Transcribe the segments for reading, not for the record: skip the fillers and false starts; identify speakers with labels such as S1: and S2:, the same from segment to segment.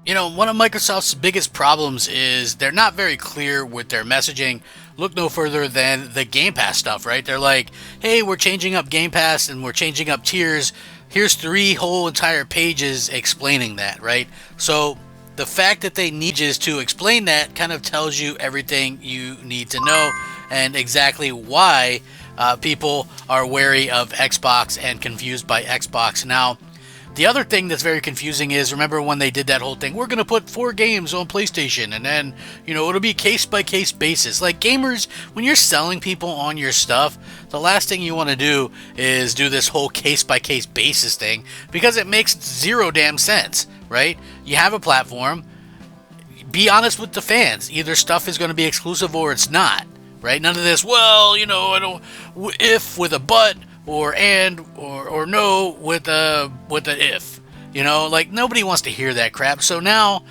S1: One of Microsoft's biggest problems is they're not very clear with their messaging. Look no further than the Game Pass stuff, right? They're like, hey, we're changing up Game Pass and we're changing up tiers. Here's 3 whole entire pages explaining that, right? So the fact that they need just to explain that kind of tells you everything you need to know and exactly why people are wary of Xbox and confused by Xbox. Now, the other thing that's very confusing is, remember when they did that whole thing, we're going to put 4 games on PlayStation and then, it'll be case by case basis. Like gamers, when you're selling people on your stuff, the last thing you want to do is do this whole case by case basis thing because it makes zero damn sense, right? You have a platform, be honest with the fans. Either stuff is going to be exclusive or it's not, right? None of this, well, I don't, if with a but, or and or no with a if, like nobody wants to hear that crap. So now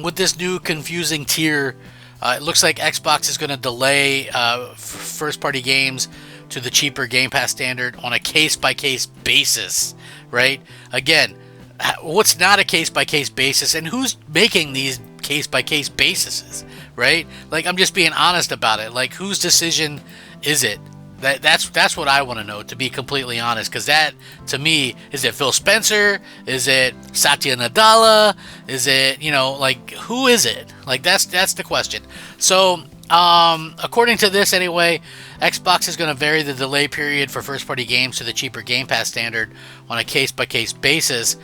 S1: with this new confusing tier, it looks like Xbox is going to delay first party games to the cheaper Game Pass standard on a case by case basis, right? Again, what's not a case by case basis, and who's making these case by case bases, right? Like, I'm just being honest about it. Like, whose decision is it? That's what I want to know, to be completely honest, because that, to me, is it Phil Spencer? Is it Satya Nadella? Is it, like, who is it? Like, that's the question. So, according to this anyway, Xbox is going to vary the delay period for first-party games to the cheaper Game Pass standard on a case-by-case basis.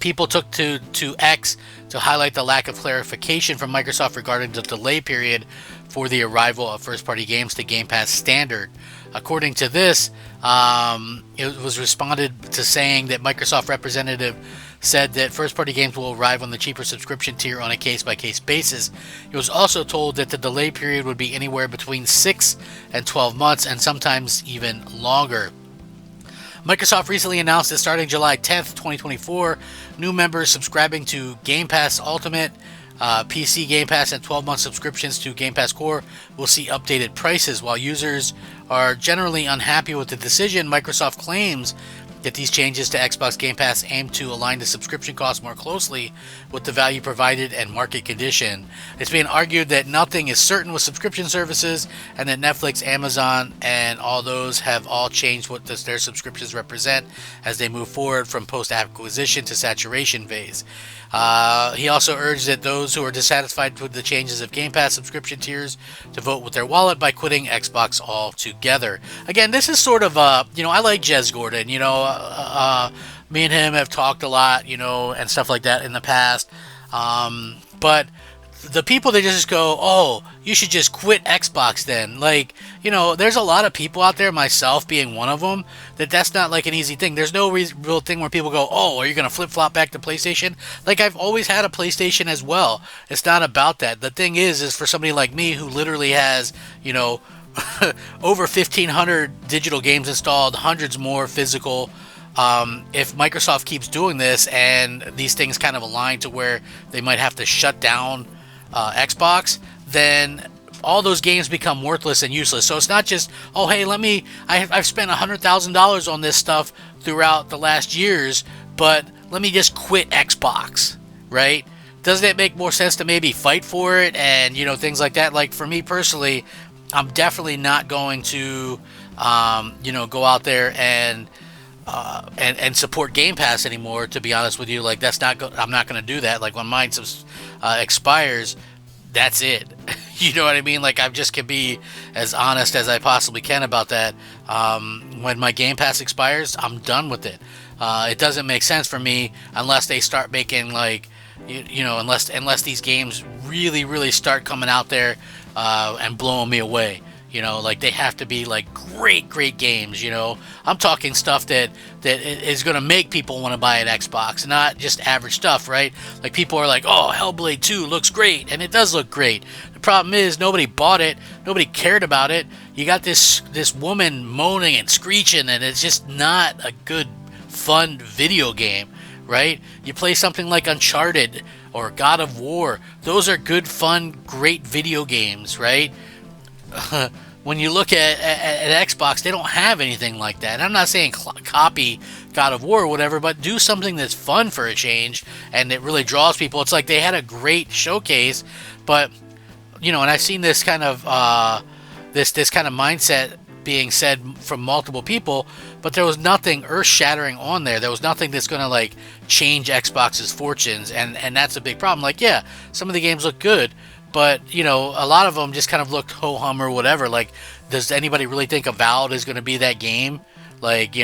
S1: People took to X to highlight the lack of clarification from Microsoft regarding the delay period for the arrival of first-party games to Game Pass standard. According to this, it was responded to saying that Microsoft representative said that first-party games will arrive on the cheaper subscription tier on a case-by-case basis. It was also told that the delay period would be anywhere between 6 and 12 months and sometimes even longer. Microsoft recently announced that starting July 10th, 2024, new members subscribing to Game Pass Ultimate, PC Game Pass, and 12-month subscriptions to Game Pass Core will see updated prices. While users are generally unhappy with the decision, Microsoft claims that these changes to Xbox Game Pass aim to align the subscription costs more closely with the value provided and market condition. It's being argued that nothing is certain with subscription services, and that Netflix, Amazon, and all those have all changed what their subscriptions represent as they move forward from post-acquisition to saturation phase. He also urged that those who are dissatisfied with the changes of Game Pass subscription tiers to vote with their wallet by quitting Xbox altogether. Again, this is sort of I like Jez Gordon. Me and him have talked a lot, and stuff like that in the past. But the people that just go, oh, you should just quit Xbox then. Like, there's a lot of people out there, myself being one of them, that's not like an easy thing. There's no real thing where people go, oh, are you going to flip-flop back to PlayStation? Like, I've always had a PlayStation as well. It's not about that. The thing is for somebody like me who literally has, over 1,500 digital games installed, hundreds more physical. If Microsoft keeps doing this and these things kind of align to where they might have to shut down Xbox, then all those games become worthless and useless. So it's not just, oh, hey, I've spent $100,000 on this stuff throughout the last years, but let me just quit Xbox, right? Doesn't it make more sense to maybe fight for it and, things like that? Like, for me personally, I'm definitely not going to, go out there and support Game Pass anymore. To be honest with you, like, I'm not going to do that. Like, when mine expires, that's it. You know what I mean? Like, I just can be as honest as I possibly can about that. When my Game Pass expires, I'm done with it. It doesn't make sense for me unless they start making, like, unless these games really, really start coming out there and blowing me away. Like, they have to be like great games. I'm talking stuff that is going to make people want to buy an Xbox, not just average stuff, right? Like, people are like, oh, Hellblade 2 looks great, and it does look great. The problem is nobody bought it, nobody cared about it. You got this woman moaning and screeching, and it's just not a good, fun video game, right? You play something like Uncharted or God of War. Those are good, fun, great video games, right? When you look at Xbox, they don't have anything like that. And I'm not saying copy God of War or whatever, but do something that's fun for a change and it really draws people. It's like they had a great showcase, but and I've seen this kind of this kind of mindset being said from multiple people, but there was nothing earth-shattering on there. There was nothing that's going to like change Xbox's fortunes, and that's a big problem. Like, yeah, some of the games look good, but a lot of them just kind of looked ho-hum or whatever. Like, does anybody really think Avowed is going to be that game? Like,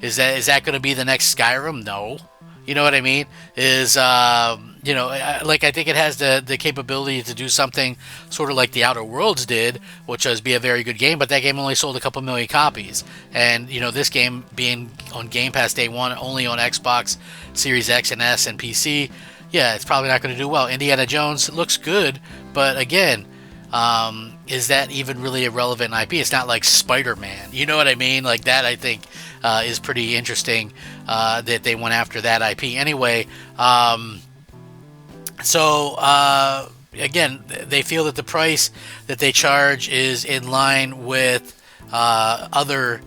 S1: is that going to be the next Skyrim? No. You know what I mean? Like, I think it has the capability to do something sort of like the Outer Worlds did, which was be a very good game, but that game only sold a couple million copies. And, this game being on Game Pass day one, only on Xbox Series X and S and PC, yeah, it's probably not going to do well. Indiana Jones looks good, but again, is that even really a relevant IP? It's not like Spider-Man. You know what I mean? Like, that, I think, is pretty interesting that they went after that IP. Anyway, again, they feel that the price that they charge is in line with other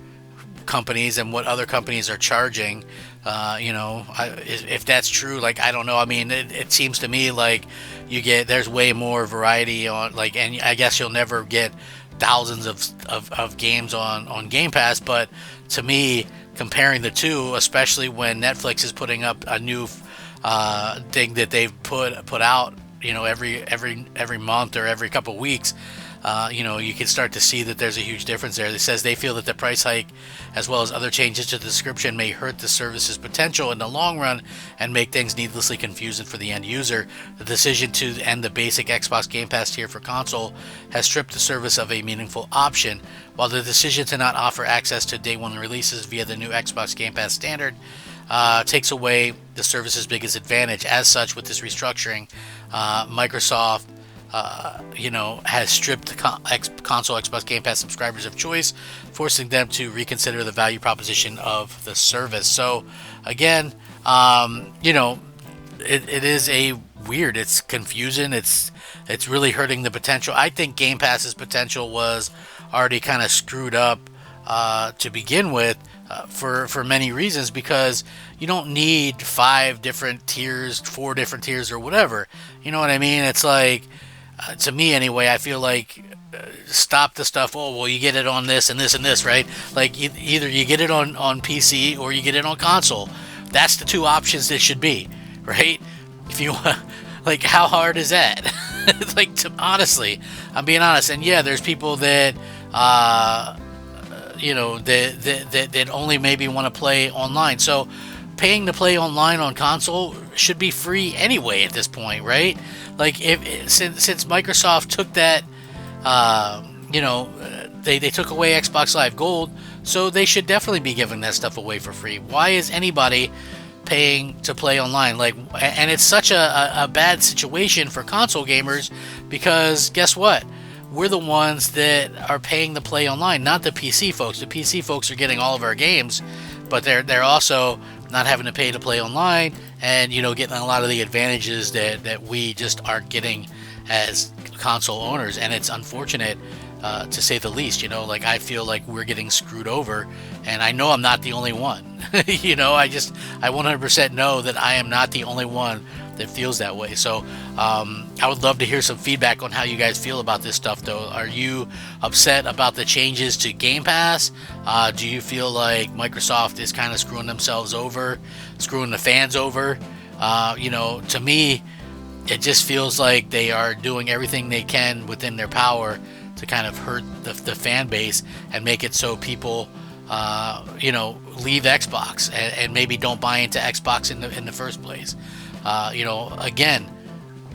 S1: companies and what other companies are charging. If that's true, like, I don't know. I mean, it seems to me like there's way more variety on, like, and I guess you'll never get thousands of games on Game Pass, but to me, comparing the two, especially when Netflix is putting up a new thing that they've put out, every month or every couple of weeks, you can start to see that there's a huge difference there. It says they feel that the price hike, as well as other changes to the description, may hurt the service's potential in the long run and make things needlessly confusing for the end user. The decision to end the basic Xbox Game Pass tier for console has stripped the service of a meaningful option, while the decision to not offer access to day one releases via the new Xbox Game Pass standard takes away the service's biggest advantage. As such, with this restructuring, Microsoft has stripped the console Xbox Game Pass subscribers of choice, forcing them to reconsider the value proposition of the service. So, again, it is weird. It's confusing. It's really hurting the potential. I think Game Pass's potential was already kind of screwed up to begin with, for many reasons, because you don't need 5 different tiers, 4 different tiers, or whatever. You know what I mean? It's like, to me anyway, I feel like stop the stuff. Oh, well, you get it on this and this and this, right? Like, either you get it on PC or you get it on console. That's the 2 options that should be, right? If you like, how hard is that? Like, honestly, I'm being honest. And yeah, there's people that that only maybe want to play online. So paying to play online on console should be free anyway at this point, right? Like, since Microsoft took that, they took away Xbox Live Gold, so they should definitely be giving that stuff away for free. Why is anybody paying to play online? Like, and it's such a bad situation for console gamers, because guess what? We're the ones that are paying to play online, not the PC folks. The PC folks are getting all of our games, but they're also not having to pay to play online, and getting a lot of the advantages that we just aren't getting as console owners. And it's unfortunate, to say the least. Like, I feel like we're getting screwed over, and I know I'm not the only one. I 100% know that I am not the only one that feels that way. So I would love to hear some feedback on how you guys feel about this stuff, though. Are you upset about the changes to Game Pass? Do you feel like Microsoft is kind of screwing themselves over, screwing the fans over? To me, it just feels like they are doing everything they can within their power to kind of hurt the fan base and make it so people leave Xbox and maybe don't buy into Xbox in the first place. Again,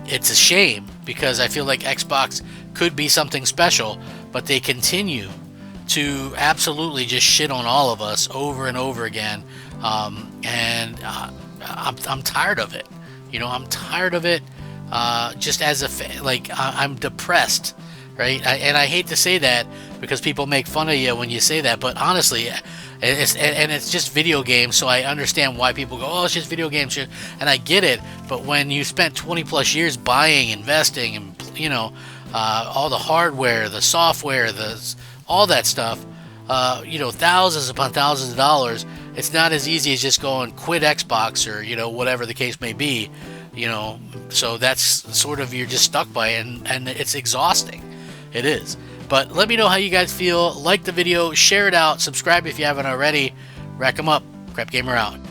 S1: it's a shame, because I feel like Xbox could be something special, but they continue to absolutely just shit on all of us over and over again. And I'm tired of it. I'm tired of it. Just as a fan, like, I'm depressed, right? And I hate to say that, because people make fun of you when you say that, but honestly, it's just video games, so I understand why people go, oh, it's just video games, and I get it. But when you spent 20 plus years buying, investing, and all the hardware, the software, all that stuff, thousands upon thousands of dollars, it's not as easy as just going quit Xbox or, you know, whatever the case may be, you know. So that's sort of, you're just stuck by it, and it's exhausting. It is. But let me know how you guys feel. Like the video, share it out, subscribe if you haven't already. Rack 'em up. Crap Gamer out.